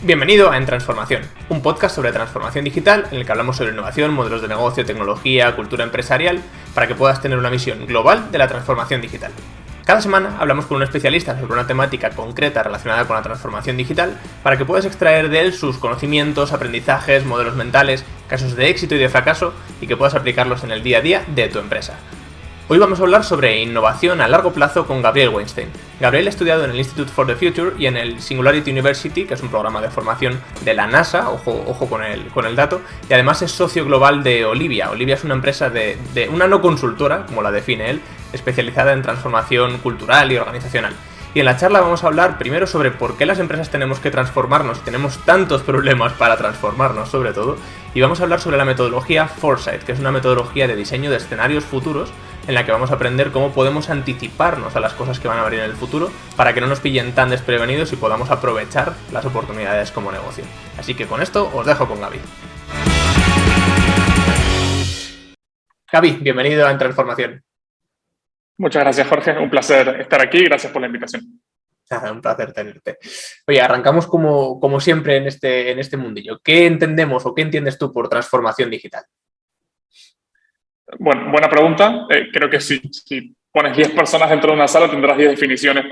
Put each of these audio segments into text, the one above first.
Bienvenido a En Transformación, un podcast sobre transformación digital en el que hablamos sobre innovación, modelos de negocio, tecnología, cultura empresarial, para que puedas tener una visión global de la transformación digital. Cada semana hablamos con un especialista sobre una temática concreta relacionada con la transformación digital para que puedas extraer de él sus conocimientos, aprendizajes, modelos mentales, casos de éxito y de fracaso y que puedas aplicarlos en el día a día de tu empresa. Hoy vamos a hablar sobre innovación a largo plazo con Gabriel Weinstein. Gabriel ha estudiado en el Institute for the Future y en el Singularity University, que es un programa de formación de la NASA, ojo con el dato, y además es socio global de Olivia. Olivia es una empresa de una no consultora, como la define él, especializada en transformación cultural y organizacional. Y en la charla vamos a hablar primero sobre por qué las empresas tenemos que transformarnos y tenemos tantos problemas para transformarnos sobre todo, y vamos a hablar sobre la metodología Foresight, que es una metodología de diseño de escenarios futuros en la que vamos a aprender cómo podemos anticiparnos a las cosas que van a venir en el futuro para que no nos pillen tan desprevenidos y podamos aprovechar las oportunidades como negocio. Así que con esto os dejo con Gaby. Gaby, bienvenido a En Transformación. Muchas gracias, Jorge. Un placer estar aquí. Gracias por la invitación. Un placer tenerte. Oye, arrancamos como siempre en este mundillo. ¿Qué entendemos o qué entiendes tú por transformación digital? Bueno, buena pregunta. Creo que si pones 10 personas dentro de una sala tendrás 10 definiciones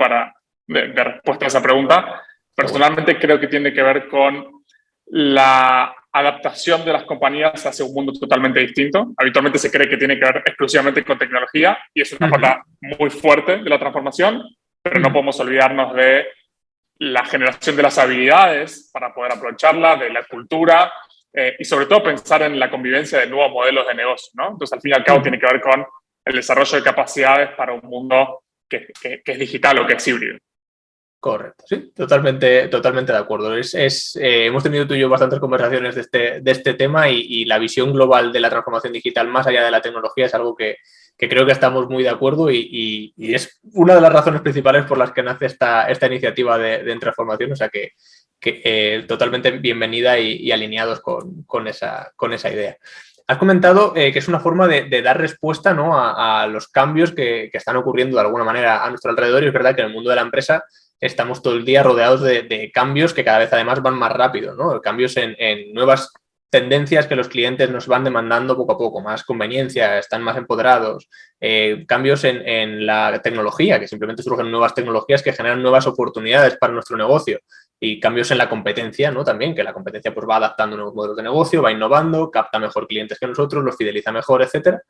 de respuesta a esa pregunta. Personalmente creo que tiene que ver con la adaptación de las compañías hacia un mundo totalmente distinto. Habitualmente se cree que tiene que ver exclusivamente con tecnología y es una pata muy fuerte de la transformación, pero no podemos olvidarnos de la generación de las habilidades para poder aprovecharla, de la cultura y sobre todo pensar en la convivencia de nuevos modelos de negocio, ¿no? Entonces, al fin y al cabo, tiene que ver con el desarrollo de capacidades para un mundo que es digital o que es híbrido. Correcto, sí, totalmente de acuerdo. Hemos tenido tú y yo bastantes conversaciones de este tema y la visión global de la transformación digital más allá de la tecnología es algo que creo que estamos muy de acuerdo y es una de las razones principales por las que nace esta iniciativa de Transformación, o sea que totalmente bienvenida y alineados con esa idea. Has comentado que es una forma de dar respuesta, ¿no?, a los cambios que están ocurriendo de alguna manera a nuestro alrededor, y es verdad que en el mundo de la empresa estamos todo el día rodeados de cambios que cada vez además van más rápido, ¿no? Cambios en nuevas tendencias que los clientes nos van demandando poco a poco, más conveniencia, están más empoderados, cambios en la tecnología, que simplemente surgen nuevas tecnologías que generan nuevas oportunidades para nuestro negocio, y cambios en la competencia, ¿no? También, que la competencia pues va adaptando nuevos modelos de negocio, va innovando, capta mejor clientes que nosotros, los fideliza mejor, etcétera.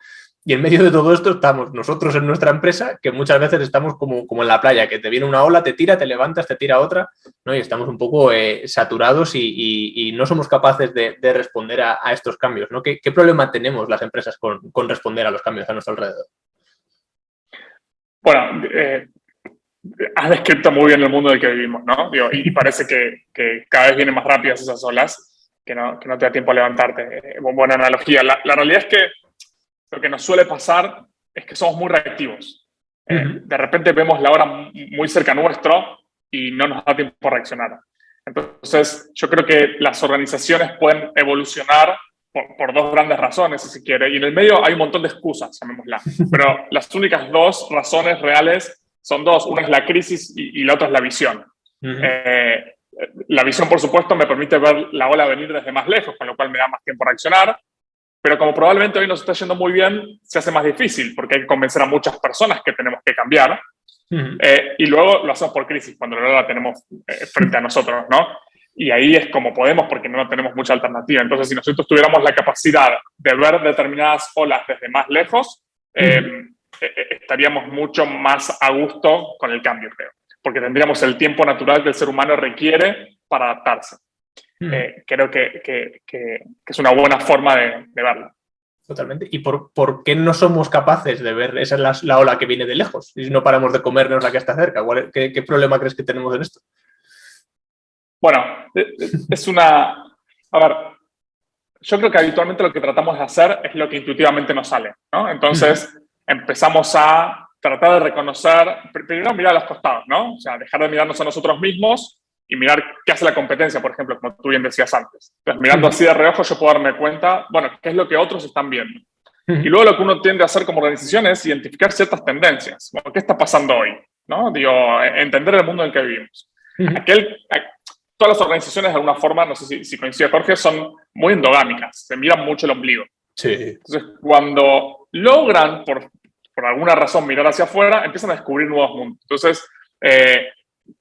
Y en medio de todo esto estamos nosotros en nuestra empresa, que muchas veces estamos como en la playa, que te viene una ola, te tira, te levantas, te tira otra, ¿no? Y estamos un poco saturados y no somos capaces de responder a estos cambios, ¿no? ¿Qué problema tenemos las empresas con responder a los cambios a nuestro alrededor? Bueno, has descrito muy bien el mundo en el que vivimos, ¿no? Y parece que cada vez vienen más rápidas esas olas, que no te da tiempo a levantarte. Buena analogía. La realidad es que lo que nos suele pasar es que somos muy reactivos. De repente vemos la hora muy cerca nuestro y no nos da tiempo a reaccionar. Entonces, yo creo que las organizaciones pueden evolucionar por dos grandes razones, si se quiere, y en el medio hay un montón de excusas, llamémosla. Pero las únicas dos razones reales son dos. Una es la crisis y la otra es la visión. La visión, por supuesto, me permite ver la ola venir desde más lejos, con lo cual me da más tiempo a reaccionar. Pero como probablemente hoy nos está yendo muy bien, se hace más difícil porque hay que convencer a muchas personas que tenemos que cambiar. Y luego lo hacemos por crisis, cuando no la tenemos frente a nosotros, ¿no? Y ahí es como podemos porque no tenemos mucha alternativa. Entonces, si nosotros tuviéramos la capacidad de ver determinadas olas desde más lejos, estaríamos mucho más a gusto con el cambio, creo. Porque tendríamos el tiempo natural que el ser humano requiere para adaptarse. Creo que es una buena forma de verlo. Totalmente. ¿Y por qué no somos capaces de ver esa es la ola que viene de lejos? Y si no paramos de comernos la que está cerca, ¿qué problema crees que tenemos en esto? Bueno, A ver, yo creo que habitualmente lo que tratamos de hacer es lo que intuitivamente nos sale, ¿no? Entonces, empezamos a tratar de reconocer, primero mirar a los costados, ¿no? O sea, dejar de mirarnos a nosotros mismos y mirar qué hace la competencia, por ejemplo, como tú bien decías antes. Entonces, mirando así de reojo, yo puedo darme cuenta, bueno, qué es lo que otros están viendo. Y luego lo que uno tiende a hacer como organización es identificar ciertas tendencias. Bueno, ¿qué está pasando hoy? ¿No? Entender el mundo en el que vivimos. todas las organizaciones de alguna forma, no sé si coincide Jorge, son muy endogámicas, se miran mucho el ombligo. Sí. Entonces, cuando logran, por alguna razón, mirar hacia afuera, empiezan a descubrir nuevos mundos. Entonces,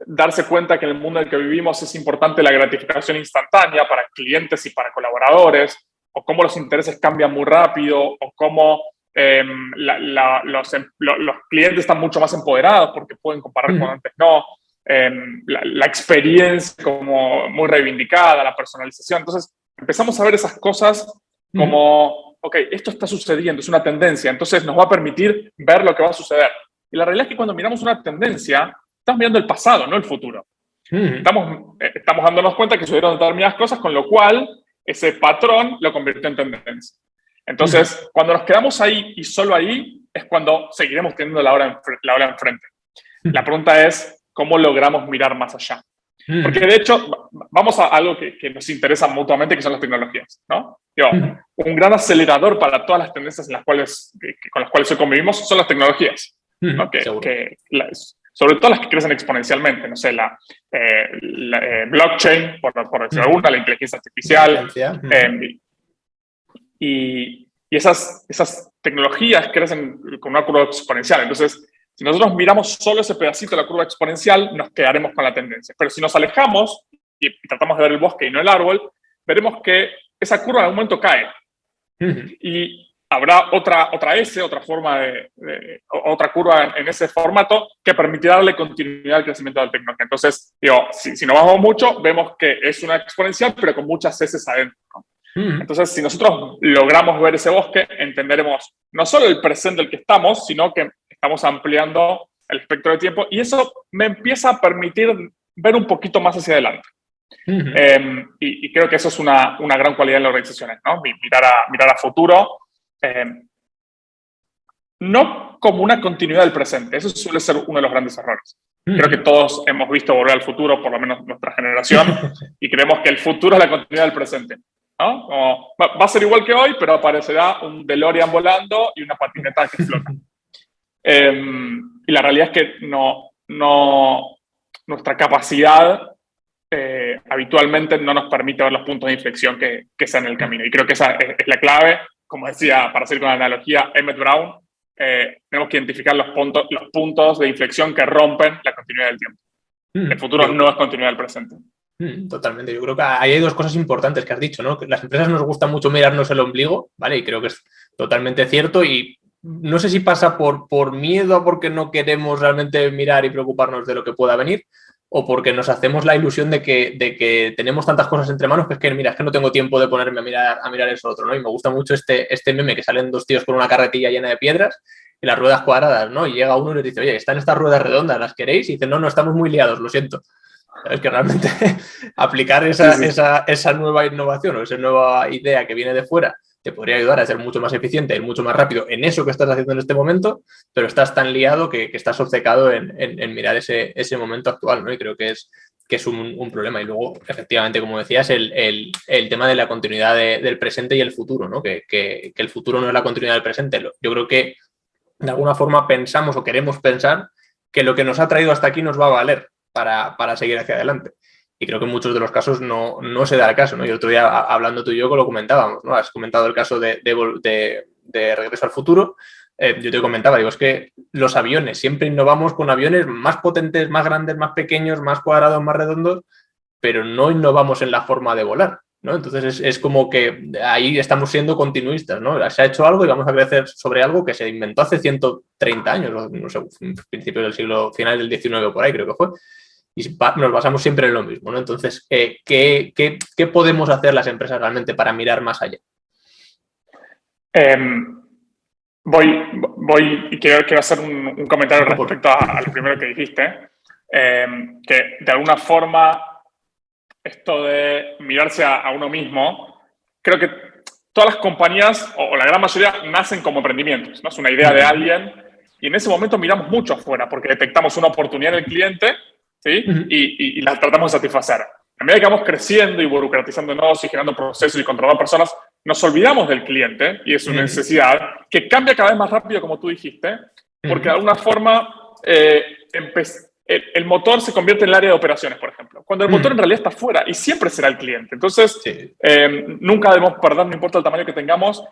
darse cuenta que en el mundo en el que vivimos es importante la gratificación instantánea para clientes y para colaboradores, o cómo los intereses cambian muy rápido, o cómo los clientes están mucho más empoderados porque pueden comparar con antes no. La experiencia como muy reivindicada, la personalización. Entonces, empezamos a ver esas cosas como, ok, esto está sucediendo, es una tendencia, entonces nos va a permitir ver lo que va a suceder. Y la realidad es que cuando miramos una tendencia, estamos mirando el pasado, no el futuro. Estamos dándonos cuenta que sucedieron determinadas cosas, con lo cual ese patrón lo convirtió en tendencia. Entonces, cuando nos quedamos ahí y solo ahí, es cuando seguiremos teniendo la ola enfrente. La pregunta es, ¿cómo logramos mirar más allá? Porque de hecho, vamos a algo que nos interesa mutuamente, que son las tecnologías, ¿no? Un gran acelerador para todas las tendencias con las cuales hoy convivimos son las tecnologías, ¿no? Sobre todo las que crecen exponencialmente, no sé, la blockchain, por decir alguna, la inteligencia artificial. Y esas tecnologías crecen con una curva exponencial. Entonces, si nosotros miramos solo ese pedacito de la curva exponencial, nos quedaremos con la tendencia. Pero si nos alejamos y tratamos de ver el bosque y no el árbol, veremos que esa curva en algún momento cae. Y habrá otra S, otra forma otra curva en ese formato que permitirá darle continuidad al crecimiento de la tecnología. Entonces, si nos vamos mucho, vemos que es una exponencial, pero con muchas S adentro, ¿no? Entonces, si nosotros logramos ver ese bosque, entenderemos no solo el presente del que estamos, sino que estamos ampliando el espectro de tiempo, y eso me empieza a permitir ver un poquito más hacia adelante. Y creo que eso es una gran cualidad en las organizaciones, ¿no? Mirar a futuro, no como una continuidad del presente. Eso suele ser uno de los grandes errores. Creo que todos hemos visto Volver al Futuro, por lo menos nuestra generación, y creemos que el futuro es la continuidad del presente, ¿no? Va a ser igual que hoy, pero aparecerá un DeLorean volando y una patineta que flota. Y la realidad es que nuestra capacidad habitualmente no nos permite ver los puntos de inflexión que sean en el camino. Y creo que esa es la clave. Como decía, para seguir con la analogía, Emmett Brown, tenemos que identificar los puntos de inflexión que rompen la continuidad del tiempo. El futuro no es continuidad del presente. Totalmente. Yo creo que ahí hay dos cosas importantes que has dicho, ¿no? Que las empresas nos gusta mucho mirarnos el ombligo, ¿vale? Y creo que es totalmente cierto, y no sé si pasa por miedo, porque no queremos realmente mirar y preocuparnos de lo que pueda venir, o porque nos hacemos la ilusión de que tenemos tantas cosas entre manos que es que no tengo tiempo de ponerme a mirar eso otro, ¿no? Y me gusta mucho este meme que salen dos tíos con una carretilla llena de piedras y las ruedas cuadradas, ¿no? Y llega uno y les dice, oye, están estas ruedas redondas, ¿las queréis? Y dicen, no, estamos muy liados, lo siento. Es que realmente aplicar esa nueva innovación o esa nueva idea que viene de fuera te podría ayudar a ser mucho más eficiente y mucho más rápido en eso que estás haciendo en este momento, pero estás tan liado que estás obcecado en mirar ese momento actual, ¿no? Y creo que es un problema. Y luego, efectivamente, como decías, el tema de la continuidad del presente y el futuro, ¿no? Que el futuro no es la continuidad del presente. Yo creo que de alguna forma pensamos o queremos pensar que lo que nos ha traído hasta aquí nos va a valer para seguir hacia adelante. Y creo que en muchos de los casos no se da el caso, ¿no? Y el otro día, hablando tú y yo, lo comentábamos, ¿no? Has comentado el caso de Regreso al Futuro. Yo te comentaba, digo, es que los aviones, siempre innovamos con aviones más potentes, más grandes, más pequeños, más cuadrados, más redondos, pero no innovamos en la forma de volar, ¿no? Entonces es como que ahí estamos siendo continuistas, ¿no? Se ha hecho algo y vamos a crecer sobre algo que se inventó hace 130 años, no sé, principios del siglo, finales del 19 por ahí creo que fue. Y nos basamos siempre en lo mismo, ¿no? Entonces, ¿qué podemos hacer las empresas realmente para mirar más allá? Voy y quiero hacer un comentario respecto a lo primero que dijiste, que de alguna forma esto de mirarse a uno mismo, creo que todas las compañías, o la gran mayoría, nacen como emprendimientos, ¿no? Es una idea de alguien, y en ese momento miramos mucho afuera, porque detectamos una oportunidad en el cliente, ¿sí? Y la tratamos de satisfacer. A medida que vamos creciendo y burocratizándonos y generando procesos y controlando personas, nos olvidamos del cliente y de su necesidad, que cambia cada vez más rápido, como tú dijiste, porque de alguna forma el motor se convierte en el área de operaciones, por ejemplo. cuando el motor en realidad está fuera y siempre será el cliente. Entonces, Sí. nunca debemos perder, no importa el tamaño que tengamos,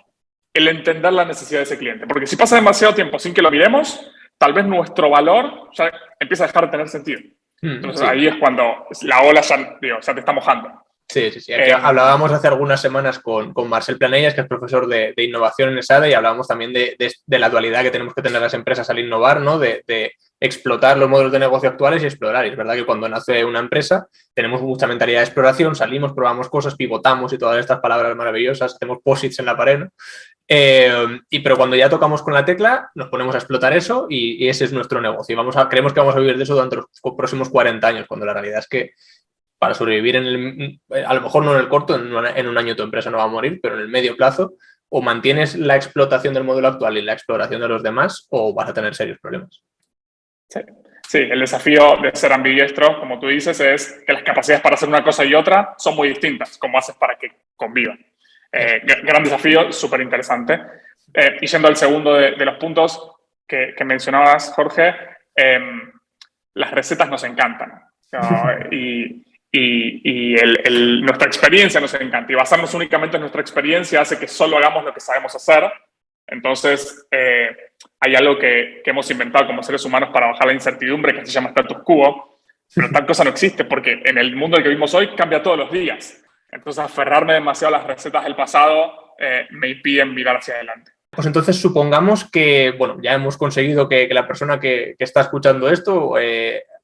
el entender la necesidad de ese cliente. Porque si pasa demasiado tiempo sin que lo miremos, tal vez nuestro valor ya empieza a dejar de tener sentido. Entonces, Sí. ahí es cuando la ola ya te está mojando. Sí. Aquí hablábamos hace algunas semanas con Marcel Planellas, que es profesor de innovación en ESADE, y hablábamos también de la dualidad que tenemos que tener las empresas al innovar, ¿no? De explotar los modelos de negocio actuales y explorar. Y es verdad que cuando nace una empresa tenemos mucha mentalidad de exploración, salimos, probamos cosas, pivotamos y todas estas palabras maravillosas, hacemos posits en la pared, ¿no? Pero cuando ya tocamos con la tecla, nos ponemos a explotar eso y ese es nuestro negocio. Creemos que vamos a vivir de eso durante los próximos 40 años, cuando la realidad es que para sobrevivir a lo mejor no en el corto, en un año tu empresa no va a morir, pero en el medio plazo o mantienes la explotación del modelo actual y la exploración de los demás o vas a tener serios problemas. Sí, el desafío de ser ambidiestro, como tú dices, es que las capacidades para hacer una cosa y otra son muy distintas. ¿Cómo haces para que convivan? Gran desafío, súper interesante. Y yendo al segundo de los puntos que mencionabas, Jorge, las recetas nos encantan, ¿no? Y nuestra experiencia nos encanta. Y basarnos únicamente en nuestra experiencia hace que solo hagamos lo que sabemos hacer. Entonces, hay algo que hemos inventado como seres humanos para bajar la incertidumbre, que se llama status quo, pero tal cosa no existe porque en el mundo en el que vivimos hoy cambia todos los días. Entonces, aferrarme demasiado a las recetas del pasado me impiden mirar hacia adelante. Pues entonces supongamos que, bueno, ya hemos conseguido que la persona que está escuchando esto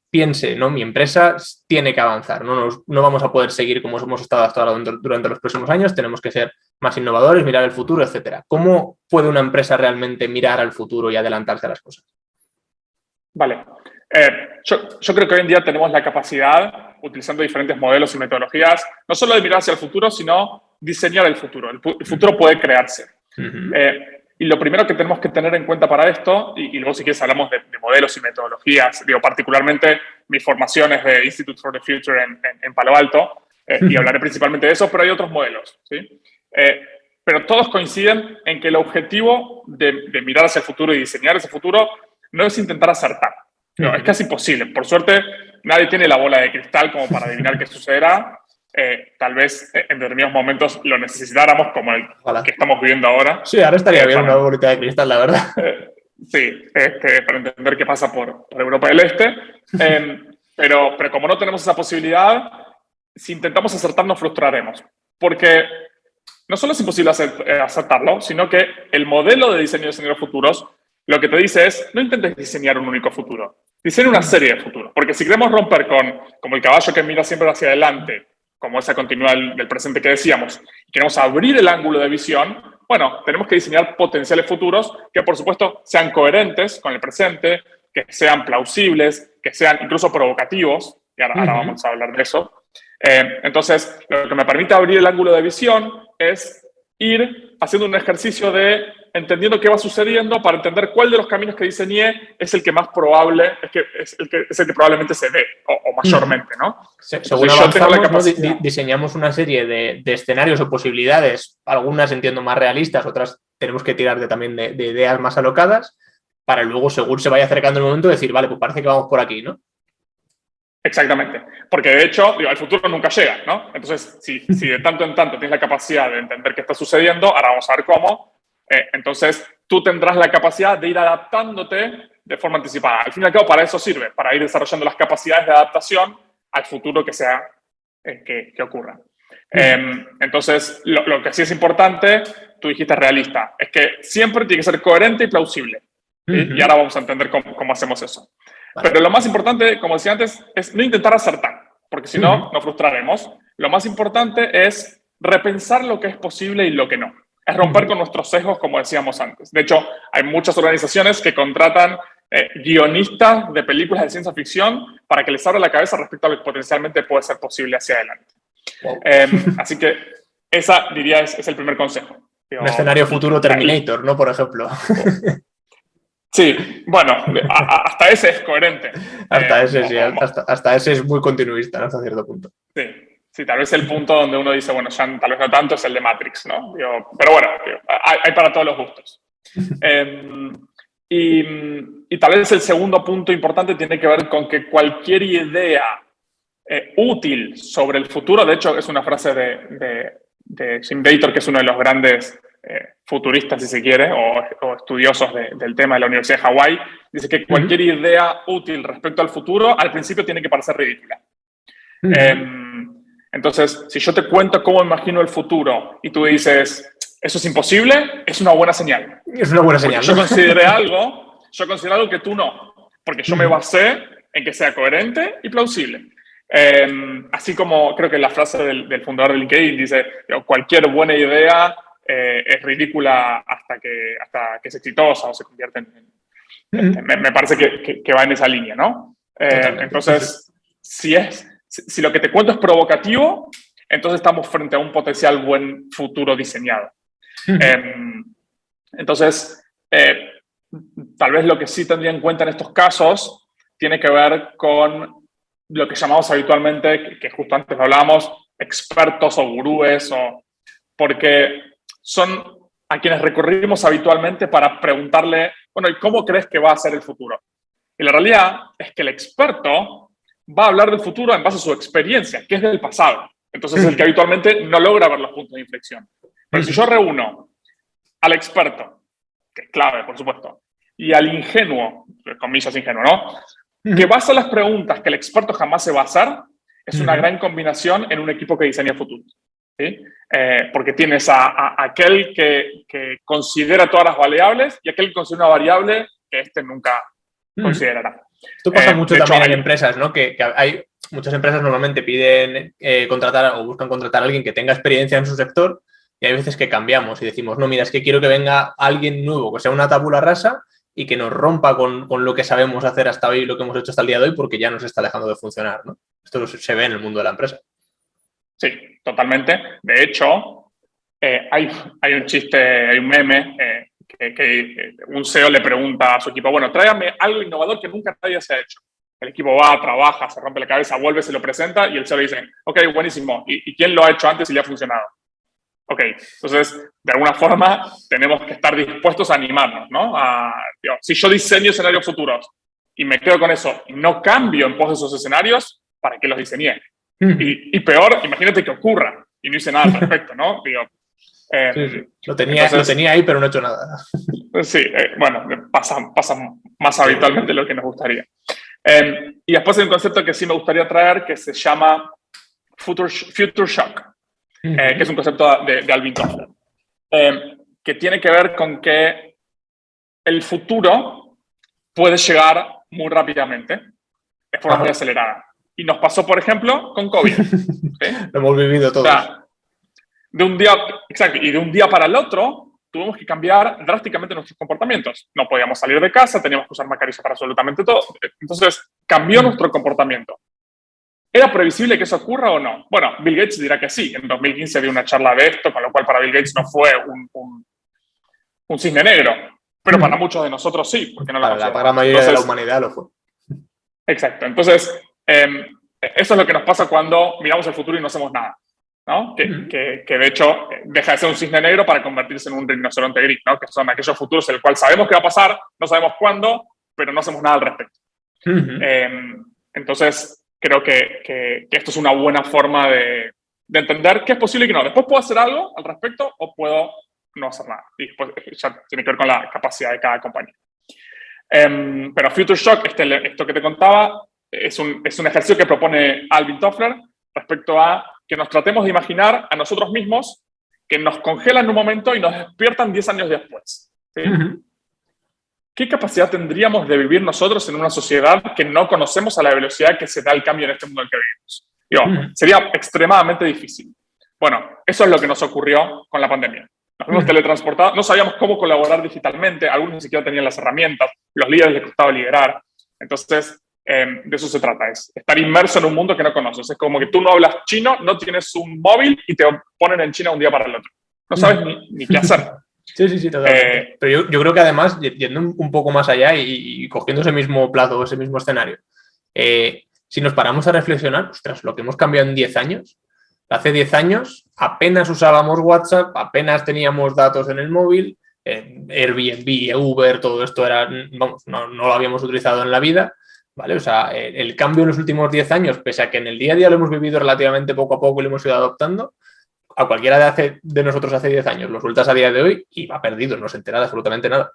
piense, ¿no? Mi empresa tiene que avanzar, no vamos a poder seguir como hemos estado hasta ahora durante los próximos años, tenemos que ser más innovadores, mirar el futuro, etcétera. ¿Cómo puede una empresa realmente mirar al futuro y adelantarse a las cosas? Vale. Yo creo que hoy en día tenemos la capacidad, utilizando diferentes modelos y metodologías, no solo de mirar hacia el futuro, sino diseñar el futuro. El futuro puede crearse. Y lo primero que tenemos que tener en cuenta para esto, y luego si quieres hablamos de modelos y metodologías, digo, particularmente mi formación es de Institute for the Future en Palo Alto, y hablaré principalmente de eso, pero hay otros modelos, ¿sí? Pero todos coinciden en que el objetivo de mirar hacia el futuro y diseñar ese futuro no es intentar acertar. No, es casi imposible. Por suerte, nadie tiene la bola de cristal como para adivinar qué sucederá. Tal vez en determinados momentos lo necesitáramos, como el que estamos viviendo ahora. Sí, ahora estaría bien una bolita de cristal, la verdad. Sí, para entender qué pasa por Europa del Este. Pero como no tenemos esa posibilidad, si intentamos acertar nos frustraremos. Porque no solo es imposible acertarlo, sino que el modelo de diseño de escenarios futuros lo que te dice es, no intentes diseñar un único futuro, diseña una serie de futuros. Porque si queremos romper como el caballo que mira siempre hacia adelante, como esa continuidad del presente que decíamos, y queremos abrir el ángulo de visión, bueno, tenemos que diseñar potenciales futuros que, por supuesto, sean coherentes con el presente, que sean plausibles, que sean incluso provocativos, y ahora vamos a hablar de eso. Entonces, lo que me permite abrir el ángulo de visión es ir haciendo un ejercicio de entendiendo qué va sucediendo para entender cuál de los caminos que diseñé es el que más probable, es el que probablemente se dé, o mayormente, ¿no? Según avanzamos, diseñamos una serie de escenarios o posibilidades, algunas entiendo más realistas, otras tenemos que tirar también de ideas más alocadas, para luego, según se vaya acercando el momento, decir, vale, pues parece que vamos por aquí, ¿no? Exactamente, porque de hecho, el futuro nunca llega, ¿no? Entonces, si de tanto en tanto tienes la capacidad de entender qué está sucediendo, ahora vamos a ver cómo, entonces tú tendrás la capacidad de ir adaptándote de forma anticipada. Al fin y al cabo, para eso sirve, para ir desarrollando las capacidades de adaptación al futuro que sea que ocurra. Entonces, lo que sí es importante, tú dijiste realista, es que siempre tiene que ser coherente y plausible. Y ahora vamos a entender cómo hacemos eso. Vale. Pero lo más importante, como decía antes, es no intentar acertar, porque si no, nos frustraremos. Lo más importante es repensar lo que es posible y lo que no. Es romper con nuestros sesgos, como decíamos antes. De hecho, hay muchas organizaciones que contratan guionistas de películas de ciencia ficción para que les abra la cabeza respecto a lo que potencialmente puede ser posible hacia adelante. Wow. Así que esa, diría, es el primer consejo. Un escenario futuro Terminator, ¿no? Por ejemplo. Sí, bueno, hasta ese es coherente. Hasta ese, sí, hasta ese es muy continuista, ¿no? Hasta cierto punto. Sí, tal vez el punto donde uno dice, bueno, ya tal vez no tanto, es el de Matrix, ¿no? Pero bueno, hay para todos los gustos. Y tal vez el segundo punto importante tiene que ver con que cualquier idea útil sobre el futuro. De hecho, es una frase de Jim Dator, que es uno de los grandes futuristas, si se quiere, o estudiosos del tema de la Universidad de Hawái. Dice que cualquier idea útil respecto al futuro, al principio tiene que parecer ridícula. Entonces, si yo te cuento cómo imagino el futuro y tú dices, eso es imposible, es una buena señal. Es una buena señal, ¿no? Yo considero algo que tú no, porque yo me basé en que sea coherente y plausible. Así como creo que la frase del fundador de LinkedIn dice, cualquier buena idea es ridícula hasta que es exitosa o se convierte en... Me parece que va en esa línea, ¿no? Entonces, si lo que te cuento es provocativo, entonces estamos frente a un potencial buen futuro diseñado. Entonces, tal vez lo que sí tendría en cuenta en estos casos tiene que ver con lo que llamamos habitualmente, que justo antes lo hablábamos, expertos o gurúes, porque son a quienes recurrimos habitualmente para preguntarle, bueno, ¿y cómo crees que va a ser el futuro? Y la realidad es que el experto va a hablar del futuro en base a su experiencia, que es del pasado. Entonces es el que habitualmente no logra ver los puntos de inflexión. Pero si yo reúno al experto, que es clave, por supuesto, y al ingenuo, comillas ingenuo, ¿no? Que basa las preguntas que el experto jamás se va a hacer, es una gran combinación en un equipo que diseña futuro. ¿Sí? Porque tienes a aquel que considera todas las variables y aquel que considera una variable que nunca considerará. Esto pasa mucho también en empresas, ¿no? Que hay muchas empresas normalmente piden contratar o buscan contratar a alguien que tenga experiencia en su sector y hay veces que cambiamos y decimos, no, mira, es que quiero que venga alguien nuevo, que sea una tabula rasa y que nos rompa con lo que sabemos hacer hasta hoy y lo que hemos hecho hasta el día de hoy porque ya nos está dejando de funcionar, ¿no? Esto se ve en el mundo de la empresa. Sí, totalmente. De hecho, hay un chiste, hay un meme que un CEO le pregunta a su equipo, bueno, tráigame algo innovador que nunca nadie se ha hecho. El equipo va, trabaja, se rompe la cabeza, vuelve, se lo presenta y el CEO le dice, ok, buenísimo. ¿Y quién lo ha hecho antes y le ha funcionado? Ok, entonces, de alguna forma, tenemos que estar dispuestos a animarnos, ¿no? Si yo diseño escenarios futuros y me quedo con eso y no cambio en pos de esos escenarios, ¿para qué los diseñé? Y peor, imagínate que ocurra y no hice nada al respecto, ¿no? Sí. Lo tenía ahí, pero no he hecho nada. Sí, bueno, pasa más habitualmente de lo que nos gustaría. Y después hay un concepto que sí me gustaría traer que se llama Future Shock, que es un concepto de Alvin Toffler, que tiene que ver con que el futuro puede llegar muy rápidamente, de forma muy acelerada. Y nos pasó, por ejemplo, con COVID. ¿Sí? Lo hemos vivido todos. O sea, de un día para el otro, tuvimos que cambiar drásticamente nuestros comportamientos. No podíamos salir de casa, teníamos que usar mascarilla para absolutamente todo. Entonces, cambió nuestro comportamiento. ¿Era previsible que eso ocurra o no? Bueno, Bill Gates dirá que sí. En 2015 dio una charla de esto, con lo cual para Bill Gates no fue un cisne negro. Pero para muchos de nosotros sí, porque no lo para la gran mayoría de la humanidad lo fue. Exacto. Entonces, eso es lo que nos pasa cuando miramos el futuro y no hacemos nada, ¿no? Que de hecho deja de ser un cisne negro para convertirse en un rinoceronte gris, ¿no? Que son aquellos futuros en el cual sabemos qué va a pasar, no sabemos cuándo, pero no hacemos nada al respecto. Entonces, creo que esto es una buena forma de entender que es posible y que no. Después puedo hacer algo al respecto o puedo no hacer nada. Y después ya tiene que ver con la capacidad de cada compañía. Pero Future Shock, esto que te contaba, es un ejercicio que propone Alvin Toffler respecto a que nos tratemos de imaginar a nosotros mismos que nos congelan en un momento y nos despiertan 10 años después. ¿Sí? ¿Qué capacidad tendríamos de vivir nosotros en una sociedad que no conocemos a la velocidad que se da el cambio en este mundo en el que vivimos? Sería extremadamente difícil. Bueno, eso es lo que nos ocurrió con la pandemia. Nos fuimos teletransportados, no sabíamos cómo colaborar digitalmente, algunos ni siquiera tenían las herramientas, los líderes les costaba liderar. Entonces, de eso se trata, es estar inmerso en un mundo que no conoces. Es como que tú no hablas chino, no tienes un móvil y te ponen en China un día para el otro. No sabes ni qué hacer. Sí, totalmente. Pero yo creo que además, yendo un poco más allá y cogiendo ese mismo plazo, ese mismo escenario, si nos paramos a reflexionar, ostras, lo que hemos cambiado en 10 años, hace 10 años apenas usábamos WhatsApp, apenas teníamos datos en el móvil, Airbnb, Uber, todo esto era, vamos, no lo habíamos utilizado en la vida. ¿vale? O sea, el cambio en los últimos 10 años, pese a que en el día a día lo hemos vivido relativamente poco a poco y lo hemos ido adoptando, a cualquiera de nosotros hace 10 años lo sueltas a día de hoy y va perdido, no se entera de absolutamente nada.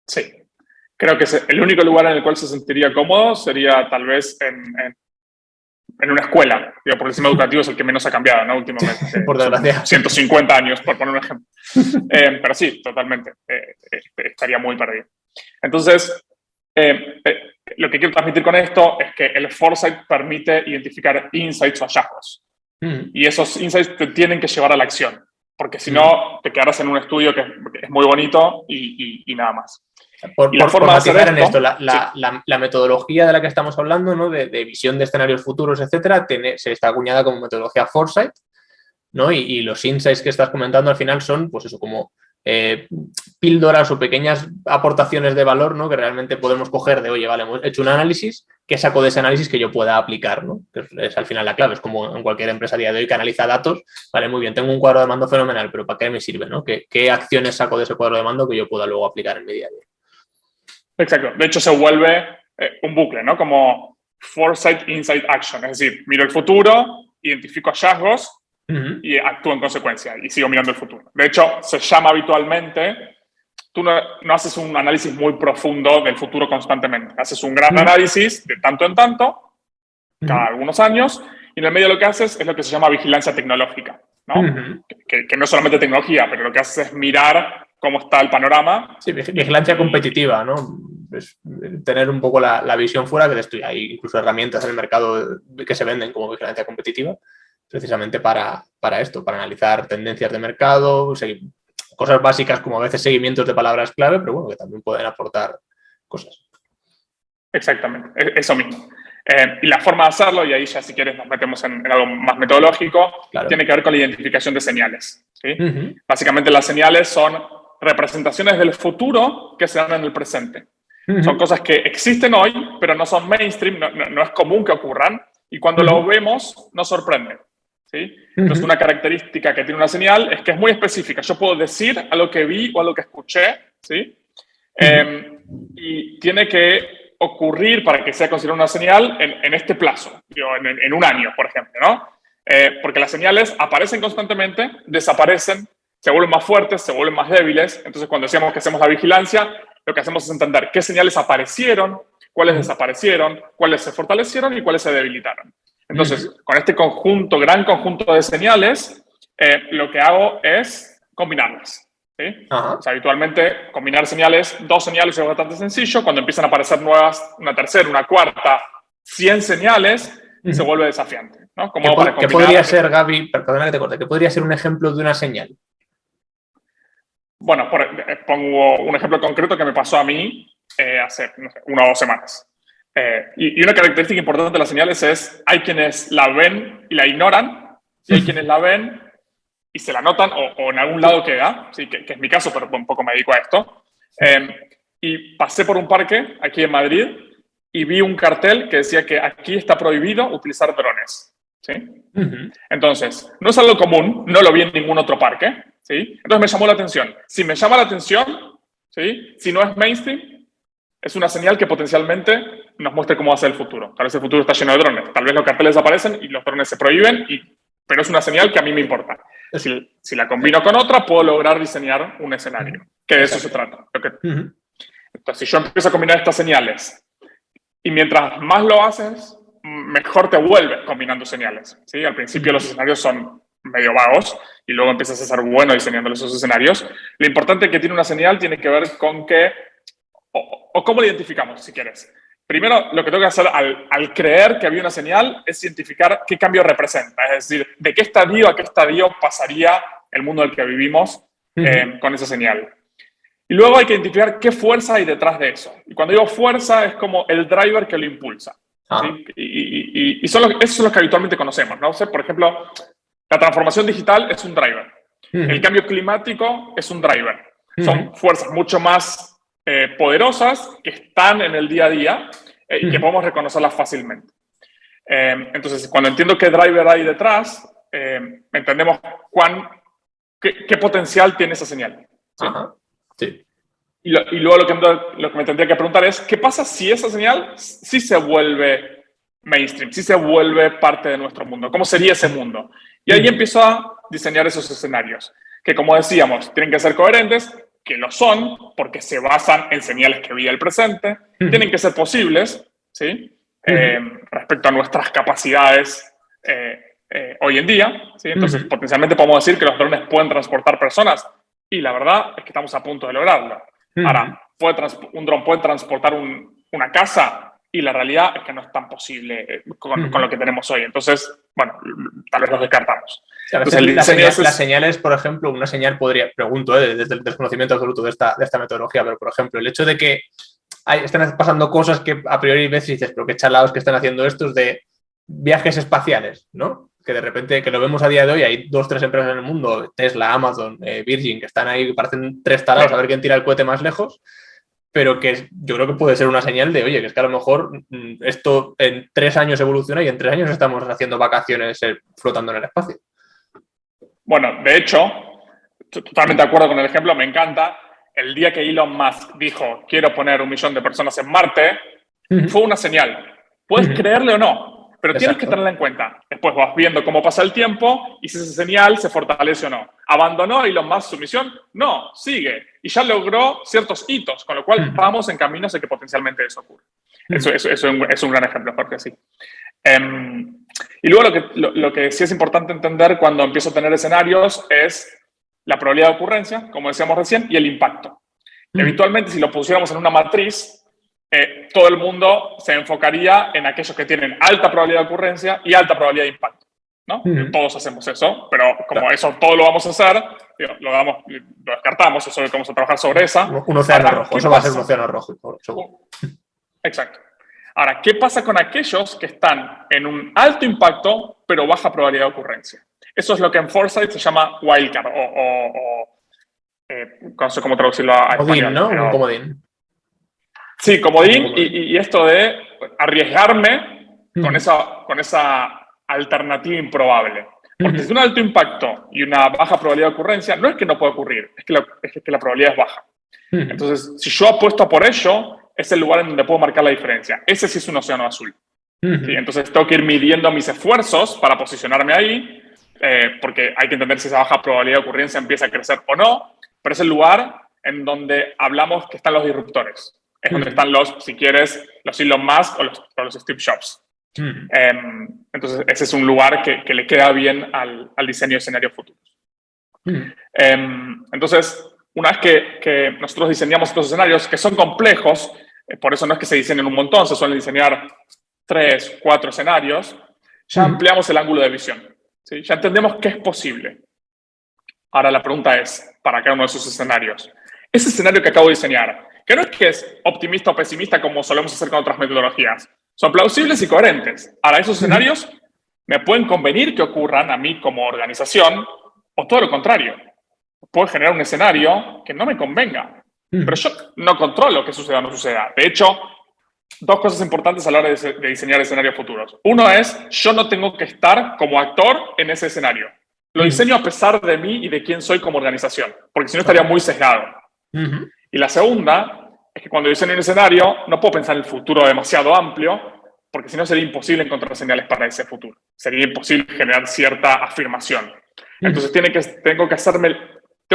Sí. Creo que el único lugar en el cual se sentiría cómodo sería tal vez en una escuela. Digo, porque el sistema educativo es el que menos ha cambiado, ¿no? Últimamente. Por desgracia. 150 años, por poner un ejemplo. Pero sí, totalmente. Estaría muy perdido. Entonces, lo que quiero transmitir con esto es que el foresight permite identificar insights o hallazgos. Y esos insights te tienen que llevar a la acción. Porque si no, te quedarás en un estudio que es muy bonito y nada más. Por matizar en esto, la metodología de la que estamos hablando, ¿no? de visión de escenarios futuros, etcétera, se está acuñada como metodología Foresight, ¿no? Y los insights que estás comentando al final son, pues eso, como píldoras o pequeñas aportaciones de valor, ¿no? Que realmente podemos coger de, oye, vale, hemos hecho un análisis, ¿qué saco de ese análisis que yo pueda aplicar, ¿no? Que es al final la clave, es como en cualquier empresa a día de hoy que analiza datos, vale, muy bien, tengo un cuadro de mando fenomenal, pero ¿para qué me sirve, ¿no? ¿Qué acciones saco de ese cuadro de mando que yo pueda luego aplicar en mi día a día? Exacto. De hecho, se vuelve un bucle, ¿no? Como foresight, insight, action. Es decir, miro el futuro, identifico hallazgos y actúo en consecuencia y sigo mirando el futuro. De hecho, se llama habitualmente, tú no haces un análisis muy profundo del futuro constantemente. Haces un gran análisis de tanto en tanto, cada algunos años, y en el medio lo que haces es lo que se llama vigilancia tecnológica, ¿no? Que no es solamente tecnología, pero lo que haces es mirar cómo está el panorama. Sí, vigilancia competitiva, ¿no? Es tener un poco la visión fuera, que hay incluso herramientas en el mercado que se venden como vigilancia competitiva, precisamente para esto, para analizar tendencias de mercado, cosas básicas como a veces seguimientos de palabras clave, pero bueno, que también pueden aportar cosas. Exactamente, eso mismo. Y la forma de hacerlo, y ahí ya si quieres nos metemos en algo más metodológico, claro, tiene que ver con la identificación de señales, ¿sí? Básicamente las señales son representaciones del futuro que se dan en el presente. Son cosas que existen hoy, pero no son mainstream, no es común que ocurran, y cuando lo vemos nos sorprende, ¿sí? Entonces una característica que tiene una señal es que es muy específica. Yo puedo decir a lo que vi o a lo que escuché, ¿sí? Y tiene que ocurrir para que sea considerada una señal en este plazo, en un año, por ejemplo, ¿no? Porque las señales aparecen constantemente, desaparecen, se vuelven más fuertes, se vuelven más débiles. Entonces, cuando decíamos que hacemos la vigilancia, lo que hacemos es entender qué señales aparecieron, cuáles desaparecieron, cuáles se fortalecieron y cuáles se debilitaron. Entonces, con este gran conjunto de señales, lo que hago es combinarlas, ¿sí? O sea, habitualmente combinar señales, 2 señales es bastante sencillo. Cuando empiezan a aparecer nuevas, una tercera, una cuarta, 100 señales, se vuelve desafiante, ¿no? ¿Qué podría ser, Gaby, perdona que te corte, qué podría ser un ejemplo de una señal? Bueno, pongo un ejemplo concreto que me pasó a mí hace, no sé, 1 o 2 semanas. Y una característica importante de las señales es, hay quienes la ven y la ignoran, y hay quienes la ven y se la notan o en algún lado queda, ¿sí? que es mi caso, pero un poco me dedico a esto. Y pasé por un parque aquí en Madrid y vi un cartel que decía que aquí está prohibido utilizar drones, ¿sí? Entonces, no es algo común, no lo vi en ningún otro parque, ¿sí? Entonces me llamó la atención. Si me llama la atención, ¿sí? Si no es mainstream, es una señal que potencialmente nos muestre cómo va a ser el futuro. Tal vez el futuro está lleno de drones, tal vez los carteles aparecen y los drones se prohíben, pero es una señal que a mí me importa. Si la combino con otra, puedo lograr diseñar un escenario, que de eso se trata. Entonces, si yo empiezo a combinar estas señales, y mientras más lo haces, mejor te vuelves combinando señales, ¿sí? Al principio los escenarios son medio vagos, y luego empiezas a ser bueno diseñando esos escenarios. Lo importante que tiene una señal tiene que ver con qué, o cómo la identificamos, si quieres. Primero, lo que tengo que hacer al creer que había una señal es identificar qué cambio representa. Es decir, de qué estadio a qué estadio pasaría el mundo en el que vivimos con esa señal. Y luego hay que identificar qué fuerza hay detrás de eso. Y cuando digo fuerza, es como el driver que lo impulsa, ¿sí? Y esos son los que habitualmente conocemos, ¿no? O sea, por ejemplo, la transformación digital es un driver. El cambio climático es un driver. Son fuerzas mucho más poderosas que están en el día a día y que podemos reconocerlas fácilmente. Entonces, cuando entiendo qué driver hay detrás, entendemos qué potencial tiene esa señal, ¿sí? Sí. y luego lo que me tendría que preguntar es, ¿qué pasa si esa señal sí se vuelve mainstream, sí se vuelve parte de nuestro mundo? ¿Cómo sería ese mundo? Y ahí empiezo a diseñar esos escenarios, que como decíamos, tienen que ser coherentes, que lo son, porque se basan en señales que vi el presente, tienen que ser posibles, ¿sí? Respecto a nuestras capacidades hoy en día, ¿sí? Entonces, potencialmente podemos decir que los drones pueden transportar personas, y la verdad es que estamos a punto de lograrlo. Ahora, un dron puede transportar una casa, y la realidad es que no es tan posible con lo que tenemos hoy. Entonces, bueno, tal vez los descartamos. Entonces, las señales, por ejemplo, una señal podría, pregunto, desde el desconocimiento absoluto de esta metodología, pero por ejemplo, el hecho de que están pasando cosas que a priori ves y dices, pero qué chalados que están haciendo estos de viajes espaciales, ¿no? Que de repente, que lo vemos a día de hoy, hay 2 o 3 empresas en el mundo, Tesla, Amazon, Virgin, que están ahí, parecen 3 talados a ver quién tira el cohete más lejos, pero que yo creo que puede ser una señal de, oye, que es que a lo mejor esto en 3 años evoluciona y en 3 años estamos haciendo vacaciones flotando en el espacio. Bueno, de hecho, totalmente de acuerdo con el ejemplo, me encanta. El día que Elon Musk dijo, quiero poner 1 millón de personas en Marte, fue una señal. Puedes creerle o no, pero tienes que tenerla en cuenta. Después vas viendo cómo pasa el tiempo y si esa señal se fortalece o no. ¿Abandonó Elon Musk su misión? No, sigue. Y ya logró ciertos hitos, con lo cual vamos en camino hacia que potencialmente eso ocurra. Eso es un gran ejemplo, porque sí. Y luego lo que sí es importante entender cuando empiezo a tener escenarios es la probabilidad de ocurrencia, como decíamos recién, y el impacto. Habitualmente, si lo pusiéramos en una matriz, todo el mundo se enfocaría en aquellos que tienen alta probabilidad de ocurrencia y alta probabilidad de impacto, ¿no? Todos hacemos eso, pero como eso todo lo vamos a hacer, lo descartamos, eso vamos a trabajar sobre esa. Un océano rojo, eso va a ser un océano rojo. Exacto. Ahora, ¿qué pasa con aquellos que están en un alto impacto, pero baja probabilidad de ocurrencia? Eso es lo que en Foresight se llama wildcard, no sé cómo traducirlo a español. ¿no? Un comodín. Sí, comodín, y esto de arriesgarme con esa alternativa improbable. Porque si es un alto impacto y una baja probabilidad de ocurrencia, no es que no pueda ocurrir, es que la probabilidad es baja. Entonces, si yo apuesto por ello, es el lugar en donde puedo marcar la diferencia. Ese sí es un océano azul. ¿Sí? Entonces, tengo que ir midiendo mis esfuerzos para posicionarme ahí, porque hay que entender si esa baja probabilidad de ocurrencia empieza a crecer o no, pero es el lugar en donde hablamos que están los disruptores. Es donde están si quieres, los Elon Musk o los Steve Jobs. Entonces, ese es un lugar que le queda bien al diseño de escenarios futuros. Entonces, una vez que nosotros diseñamos estos escenarios, que son complejos, por eso no es que se diseñen un montón, se suelen diseñar 3, 4 escenarios, ya ampliamos el ángulo de visión. ¿Sí? Ya entendemos qué es posible. Ahora la pregunta es, para cada uno de esos escenarios, ese escenario que acabo de diseñar, que no es que es optimista o pesimista como solemos hacer con otras metodologías, son plausibles y coherentes. Ahora, esos escenarios me pueden convenir que ocurran a mí como organización, o todo lo contrario. Puedo generar un escenario que no me convenga, pero yo no controlo qué suceda o no suceda. De hecho, 2 cosas importantes a la hora de diseñar escenarios futuros. Uno es, yo no tengo que estar como actor en ese escenario. Lo diseño a pesar de mí y de quién soy como organización, porque si no estaría muy sesgado. Y la segunda es que cuando diseño un escenario no puedo pensar en el futuro demasiado amplio, porque si no sería imposible encontrar señales para ese futuro. Sería imposible generar cierta afirmación. Entonces tengo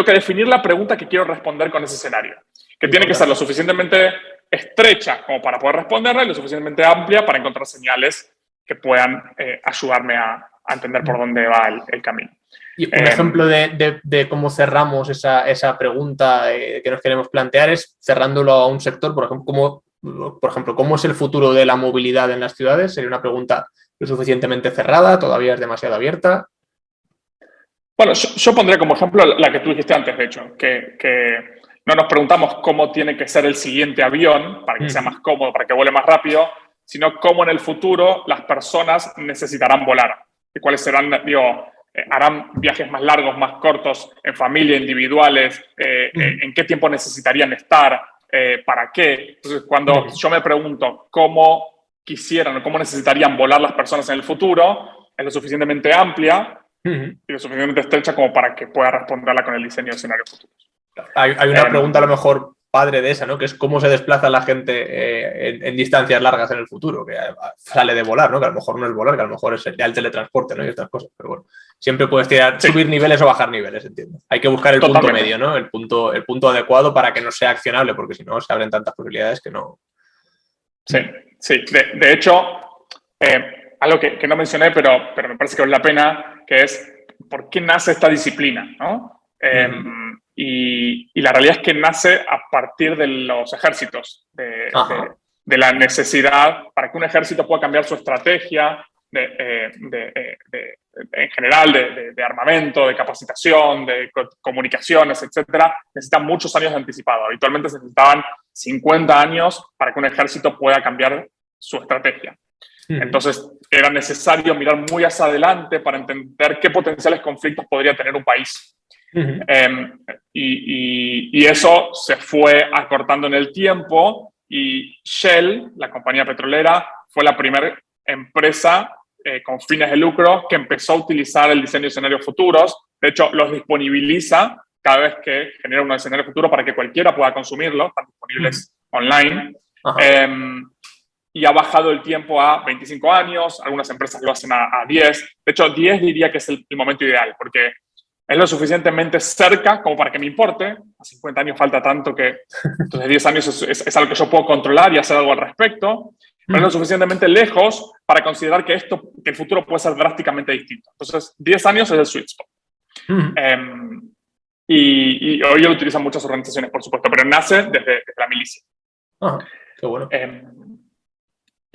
que definir la pregunta que quiero responder con ese escenario, que tiene que ser lo suficientemente estrecha como para poder responderla y lo suficientemente amplia para encontrar señales que puedan ayudarme a entender por dónde va el camino. Y un ejemplo de cómo cerramos esa pregunta que nos queremos plantear es cerrándolo a un sector, por ejemplo, ¿cómo es el futuro de la movilidad en las ciudades? Sería una pregunta lo suficientemente cerrada, todavía es demasiado abierta. Bueno, yo pondría como ejemplo la que tú dijiste antes, de hecho, que no nos preguntamos cómo tiene que ser el siguiente avión para que sea más cómodo, para que vuele más rápido, sino cómo en el futuro las personas necesitarán volar. Y cuáles serán, harán viajes más largos, más cortos, en familia, individuales, en qué tiempo necesitarían estar, para qué. Entonces, cuando yo me pregunto cómo quisieran o cómo necesitarían volar las personas en el futuro, es lo suficientemente amplia y lo suficientemente estrecha como para que pueda responderla con el diseño de escenarios futuros. Hay una pregunta a lo mejor padre de esa, ¿no? Que es cómo se desplaza la gente en distancias largas en el futuro, que sale de volar, ¿no? Que a lo mejor no es volar, que a lo mejor es ya el teletransporte, ¿no? Y estas cosas, pero bueno, siempre puedes tirar, Sí, subir niveles o bajar niveles, entiendo. Hay que buscar el punto totalmente. medio, ¿no? El punto adecuado para que no sea accionable, porque si no se abren tantas posibilidades que no. Sí, sí. De hecho, algo que no mencioné, pero me parece que vale la pena, que es por qué nace esta disciplina, ¿no? Y la realidad es que nace a partir de los ejércitos, de la necesidad para que un ejército pueda cambiar su estrategia en general de armamento, de capacitación, de comunicaciones, etcétera. Necesitan muchos años de anticipado. Habitualmente se necesitaban 50 años para que un ejército pueda cambiar su estrategia. Entonces, era necesario mirar muy hacia adelante para entender qué potenciales conflictos podría tener un país. Y eso se fue acortando en el tiempo y Shell, la compañía petrolera, fue la primera empresa con fines de lucro que empezó a utilizar el diseño de escenarios futuros. De hecho, los disponibiliza cada vez que genera un escenario futuro para que cualquiera pueda consumirlo. Están disponibles online. Y ha bajado el tiempo a 25 años, algunas empresas lo hacen a 10. De hecho, 10 diría que es el momento ideal, porque es lo suficientemente cerca como para que me importe. A 50 años falta tanto que entonces 10 años es algo que yo puedo controlar y hacer algo al respecto, pero es lo suficientemente lejos para considerar que el futuro puede ser drásticamente distinto. Entonces, 10 años es el sweet spot. Y hoy lo utilizan muchas organizaciones, por supuesto, pero nace desde la milicia. Qué bueno.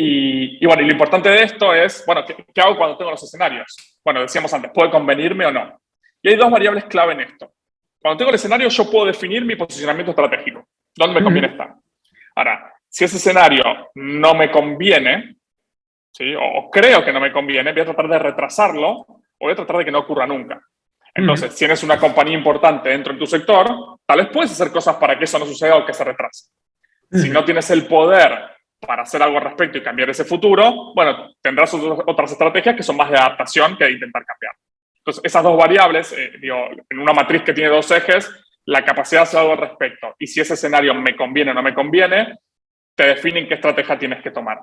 Y bueno, y lo importante de esto es, bueno, ¿qué hago cuando tengo los escenarios? Bueno, decíamos antes, ¿puede convenirme o no? Y hay dos variables clave en esto. Cuando tengo el escenario, yo puedo definir mi posicionamiento estratégico. ¿Dónde me conviene estar? Ahora, si ese escenario no me conviene, ¿sí? O creo que no me conviene, voy a tratar de retrasarlo o voy a tratar de que no ocurra nunca. Entonces, si tienes una compañía importante dentro de tu sector, tal vez puedes hacer cosas para que eso no suceda o que se retrase. Si no tienes el poder para hacer algo al respecto y cambiar ese futuro, bueno, tendrás otras estrategias que son más de adaptación que de intentar cambiar. Entonces, esas dos variables, en una matriz que tiene dos ejes, la capacidad de hacer algo al respecto y si ese escenario me conviene o no me conviene, te definen qué estrategia tienes que tomar.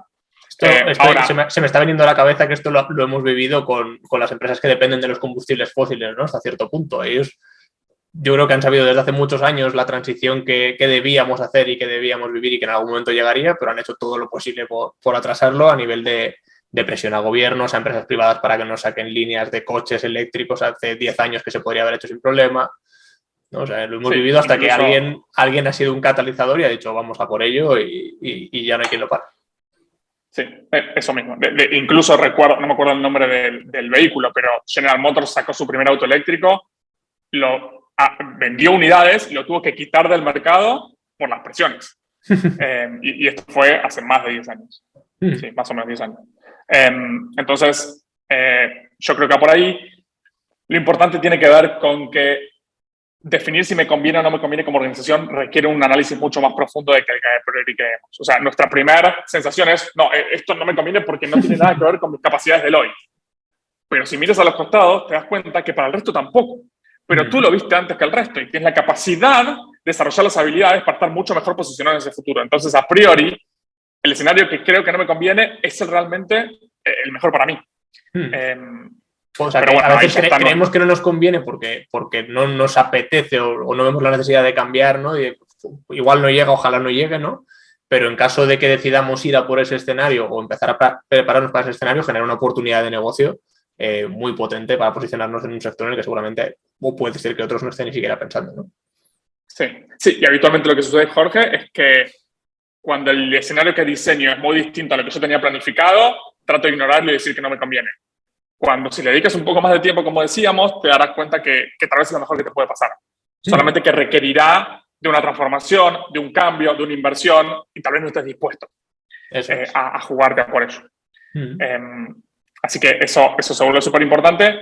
Ahora, se me está viniendo a la cabeza que esto lo hemos vivido con las empresas que dependen de los combustibles fósiles, ¿no? Hasta cierto punto. Ellos, yo creo que han sabido desde hace muchos años la transición que debíamos hacer y que debíamos vivir y que en algún momento llegaría, pero han hecho todo lo posible por atrasarlo a nivel de presión a gobiernos, a empresas privadas para que no saquen líneas de coches eléctricos hace 10 años que se podría haber hecho sin problema. ¿No? O sea, lo hemos vivido hasta que alguien ha sido un catalizador y ha dicho vamos a por ello y ya no hay quien lo pare. Sí, eso mismo. Incluso recuerdo, no me acuerdo el nombre del vehículo, pero General Motors sacó su primer auto eléctrico, vendió unidades y lo tuvo que quitar del mercado por las presiones. Y esto fue hace más de 10 años. Sí, más o menos 10 años. Entonces, yo creo que por ahí lo importante tiene que ver con que definir si me conviene o no me conviene como organización requiere un análisis mucho más profundo de que el que a priori creemos. O sea, nuestra primera sensación es, no, esto no me conviene porque no tiene nada que ver con mis capacidades del hoy. Pero si miras a los costados, te das cuenta que para el resto tampoco. Pero tú lo viste antes que el resto y tienes la capacidad de desarrollar las habilidades para estar mucho mejor posicionado en ese futuro. Entonces, a priori, el escenario que creo que no me conviene es realmente el mejor para mí. O sea, que bueno, a veces creemos que no nos conviene porque no nos apetece o no vemos la necesidad de cambiar, ¿no? Y igual no llega, ojalá no llegue, ¿no? Pero en caso de que decidamos ir a por ese escenario o empezar a prepararnos para ese escenario, genera una oportunidad de negocio muy potente para posicionarnos en un sector en el que seguramente o puede ser que otros no estén ni siquiera pensando, ¿no? Sí, y habitualmente lo que sucede, Jorge, es que cuando el escenario que diseño es muy distinto a lo que yo tenía planificado, trato de ignorarlo y decir que no me conviene. Cuando si le dedicas un poco más de tiempo, como decíamos, te darás cuenta que tal vez es lo mejor que te puede pasar. Solamente que requerirá de una transformación, de un cambio, de una inversión, y tal vez no estés dispuesto a jugarte por ello. Así que eso se vuelve súper importante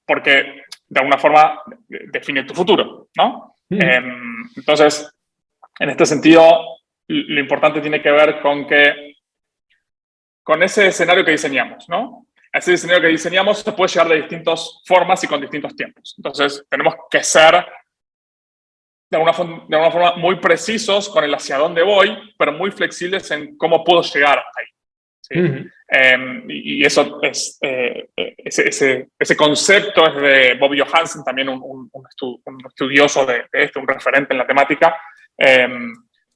porque de alguna forma define tu futuro, ¿no? Entonces, en este sentido, lo importante tiene que ver con ese escenario que diseñamos, ¿no? Ese escenario que diseñamos se puede llegar de distintas formas y con distintos tiempos. Entonces, tenemos que ser de alguna forma muy precisos con el hacia dónde voy, pero muy flexibles en cómo puedo llegar ahí. ¿Sí? Y eso es, ese concepto es de Bobby Johansen, también un estudioso de esto, un referente en la temática,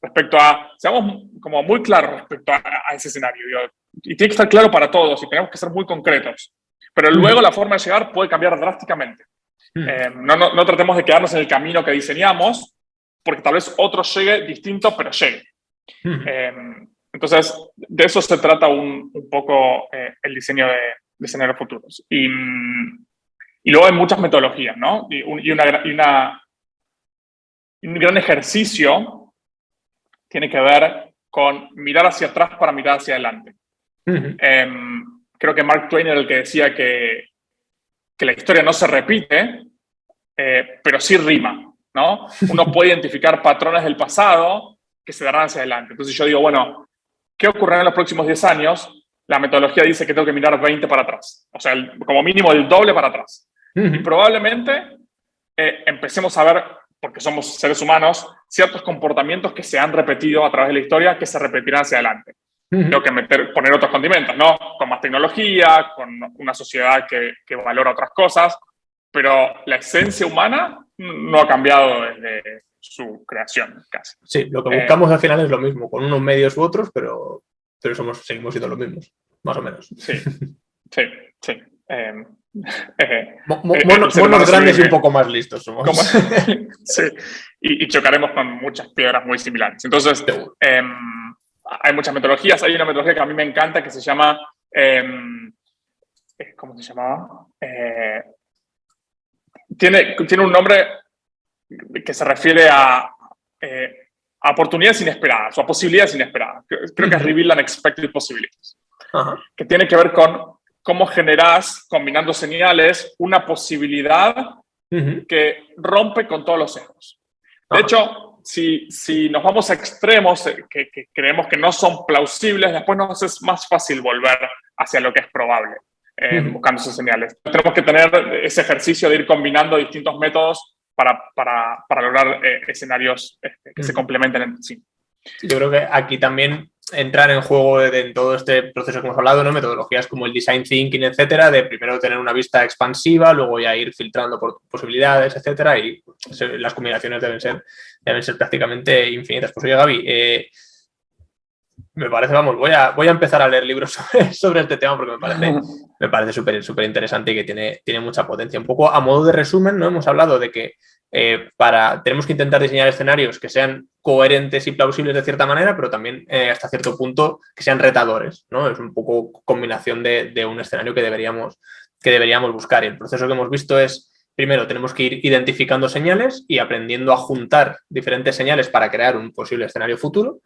respecto a, seamos como muy claros respecto a ese escenario. Y tiene que estar claro para todos y tenemos que ser muy concretos. Pero luego la forma de llegar puede cambiar drásticamente. No tratemos de quedarnos en el camino que diseñamos, porque tal vez otro llegue distinto, pero llegue. Entonces, de eso se trata un poco el diseño de escenarios futuros. Y luego hay muchas metodologías, ¿no? Un gran ejercicio tiene que ver con mirar hacia atrás para mirar hacia adelante. Creo que Mark Twain era el que decía que la historia no se repite, pero sí rima, ¿no? Uno puede identificar patrones del pasado que se darán hacia adelante. Entonces yo digo, bueno, ¿qué ocurrirá en los próximos 10 años? La metodología dice que tengo que mirar 20 para atrás. O sea, como mínimo el doble para atrás. Y probablemente empecemos a ver, porque somos seres humanos, ciertos comportamientos que se han repetido a través de la historia que se repetirán hacia adelante. Tengo que poner otros condimentos, ¿no? Con más tecnología, con una sociedad que valora otras cosas, pero la esencia humana no ha cambiado desde su creación, casi. Sí, lo que buscamos al final es lo mismo, con unos medios u otros, pero seguimos siendo los mismos, más o menos. Sí. Monos grandes y un poco más listos somos. Sí, y chocaremos con muchas piedras muy similares. Entonces, hay muchas metodologías. Hay una metodología que a mí me encanta que se llama... ¿cómo se llamaba? Tiene un nombre que se refiere a oportunidades inesperadas o a posibilidades inesperadas. Creo que es Reveal Unexpected Possibilities. Que tiene que ver con cómo generás, combinando señales, una posibilidad que rompe con todos los sesgos. De hecho, si nos vamos a extremos que creemos que no son plausibles, después nos es más fácil volver hacia lo que es probable, buscando esas señales. Tenemos que tener ese ejercicio de ir combinando distintos métodos para lograr escenarios que se complementen entre sí. Yo creo que aquí también entrar en juego en todo este proceso que hemos hablado, ¿no? Metodologías como el design thinking, etcétera, de primero tener una vista expansiva, luego ya ir filtrando por posibilidades, etcétera, y las combinaciones deben ser prácticamente infinitas. Pues oye, Gaby, me parece, vamos, voy a empezar a leer libros sobre este tema porque me parece súper interesante y que tiene mucha potencia. Un poco a modo de resumen, ¿no? Hemos hablado de que tenemos que intentar diseñar escenarios que sean coherentes y plausibles de cierta manera, pero también hasta cierto punto que sean retadores, ¿no? Es un poco combinación de un escenario que deberíamos buscar. Y el proceso que hemos visto es, primero, tenemos que ir identificando señales y aprendiendo a juntar diferentes señales para crear un posible escenario futuro,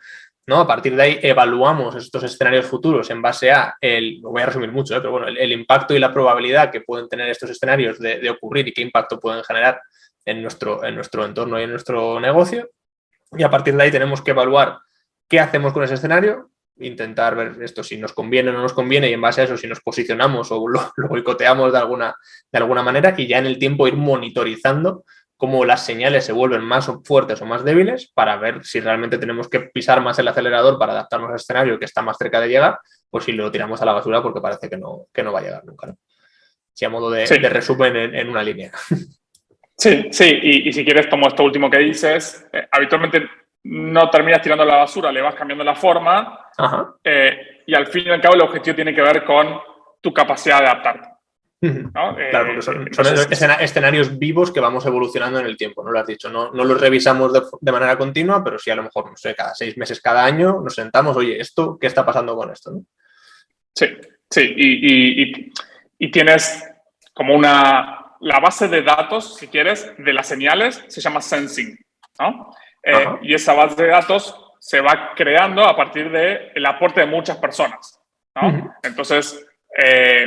¿no? A partir de ahí evaluamos estos escenarios futuros en base a lo voy a resumir mucho, pero bueno, el impacto y la probabilidad que pueden tener estos escenarios de ocurrir y qué impacto pueden generar en nuestro entorno y en nuestro negocio. Y a partir de ahí tenemos que evaluar qué hacemos con ese escenario, intentar ver esto si nos conviene o no nos conviene y en base a eso si nos posicionamos o lo boicoteamos de alguna manera y ya en el tiempo ir monitorizando cómo las señales se vuelven más fuertes o más débiles para ver si realmente tenemos que pisar más el acelerador para adaptarnos al escenario que está más cerca de llegar, pues si lo tiramos a la basura porque parece que no va a llegar nunca, ¿no? Sí, a modo de resumen en una línea. Sí, y si quieres tomo esto último que dices, habitualmente no terminas tirando a la basura, le vas cambiando la forma y al fin y al cabo el objetivo tiene que ver con tu capacidad de adaptarte. ¿No? Claro, porque son escenarios vivos que vamos evolucionando en el tiempo, ¿no? Lo has dicho, no los revisamos de manera continua, pero sí a lo mejor, no sé, cada 6 meses, cada año nos sentamos, oye, ¿qué está pasando con esto? ¿No? Sí, y tienes como la base de datos, si quieres, de las señales, se llama sensing, ¿no? Y esa base de datos se va creando a partir del aporte de muchas personas, ¿no? Entonces,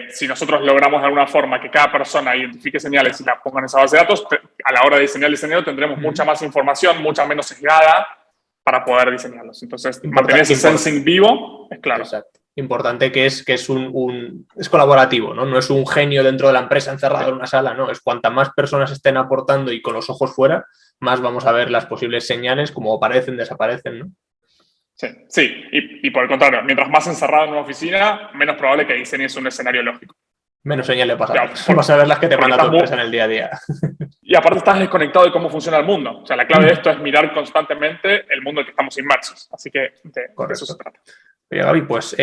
si nosotros logramos de alguna forma que cada persona identifique señales y la ponga en esa base de datos, a la hora de diseñar el diseño tendremos mucha más información, mucha menos sesgada para poder diseñarlos. Entonces, mantener ese sensing vivo es claro. Exacto. importante que es es colaborativo, ¿no? No es un genio dentro de la empresa encerrado en una sala, no, es cuanta más personas estén aportando y con los ojos fuera, más vamos a ver las posibles señales, como aparecen, desaparecen, ¿no? Sí. Y por el contrario, mientras más encerrado en una oficina, menos probable que diseñes un escenario lógico. Menos señal le pasa. Vamos a ver las que te manda tu empresa en el día a día. Y aparte estás desconectado de cómo funciona el mundo. O sea, la clave de esto es mirar constantemente el mundo en el que estamos inmersos. Así que de eso se trata. Oye, Gaby, pues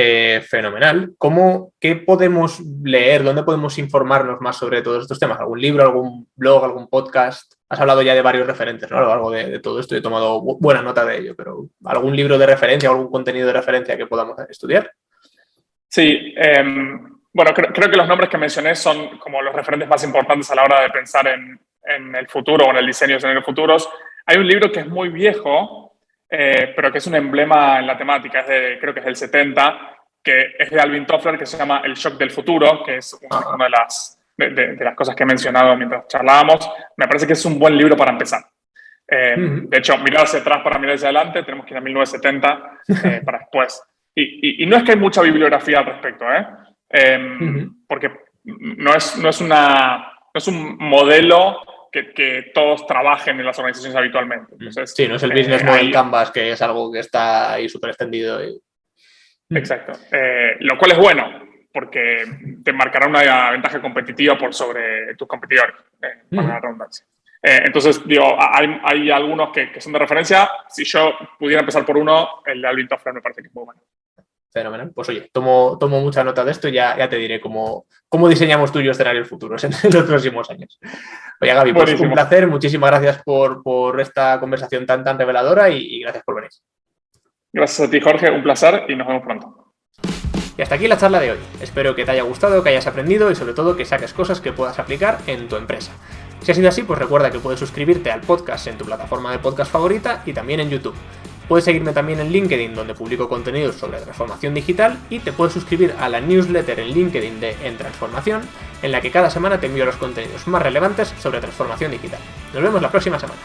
fenomenal. ¿Qué podemos leer? ¿Dónde podemos informarnos más sobre todos estos temas? ¿Algún libro, algún blog, algún podcast? Has hablado ya de varios referentes, ¿no? A lo largo de todo esto y he tomado buena nota de ello, pero ¿algún libro de referencia o algún contenido de referencia que podamos estudiar? Sí, bueno, creo que los nombres que mencioné son como los referentes más importantes a la hora de pensar en el futuro o en el diseño de escenarios futuros. Hay un libro que es muy viejo, pero que es un emblema en la temática, creo que es del 70, que es de Alvin Toffler, que se llama El shock del futuro, que es una de las cosas que he mencionado mientras charlábamos. Me parece que es un buen libro para empezar. De hecho, mirar hacia atrás para mirar hacia adelante, tenemos que ir a 1970 para después. Y no es que hay mucha bibliografía al respecto, porque no es un modelo que todos trabajen en las organizaciones habitualmente. Entonces, sí, no es el business model Canvas, que es algo que está ahí súper extendido. Exacto. Lo cual es bueno, porque te marcará una ventaja competitiva por sobre tus competidores, para la redundancia. Entonces, digo, hay algunos que son de referencia. Si yo pudiera empezar por uno, el de Alvin Toffler me parece que es muy bueno. Fenomenal. Pues oye, tomo mucha nota de esto y ya te diré cómo diseñamos tú y yo escenarios futuros en los próximos años. Oye, Gaby, pues un placer. Muchísimas gracias por esta conversación tan reveladora y gracias por venir. Gracias a ti, Jorge. Un placer y nos vemos pronto. Y hasta aquí la charla de hoy. Espero que te haya gustado, que hayas aprendido y sobre todo que saques cosas que puedas aplicar en tu empresa. Si ha sido así, pues recuerda que puedes suscribirte al podcast en tu plataforma de podcast favorita y también en YouTube. Puedes seguirme también en LinkedIn, donde publico contenidos sobre transformación digital, y te puedes suscribir a la newsletter en LinkedIn de En Transformación, en la que cada semana te envío los contenidos más relevantes sobre transformación digital. Nos vemos la próxima semana.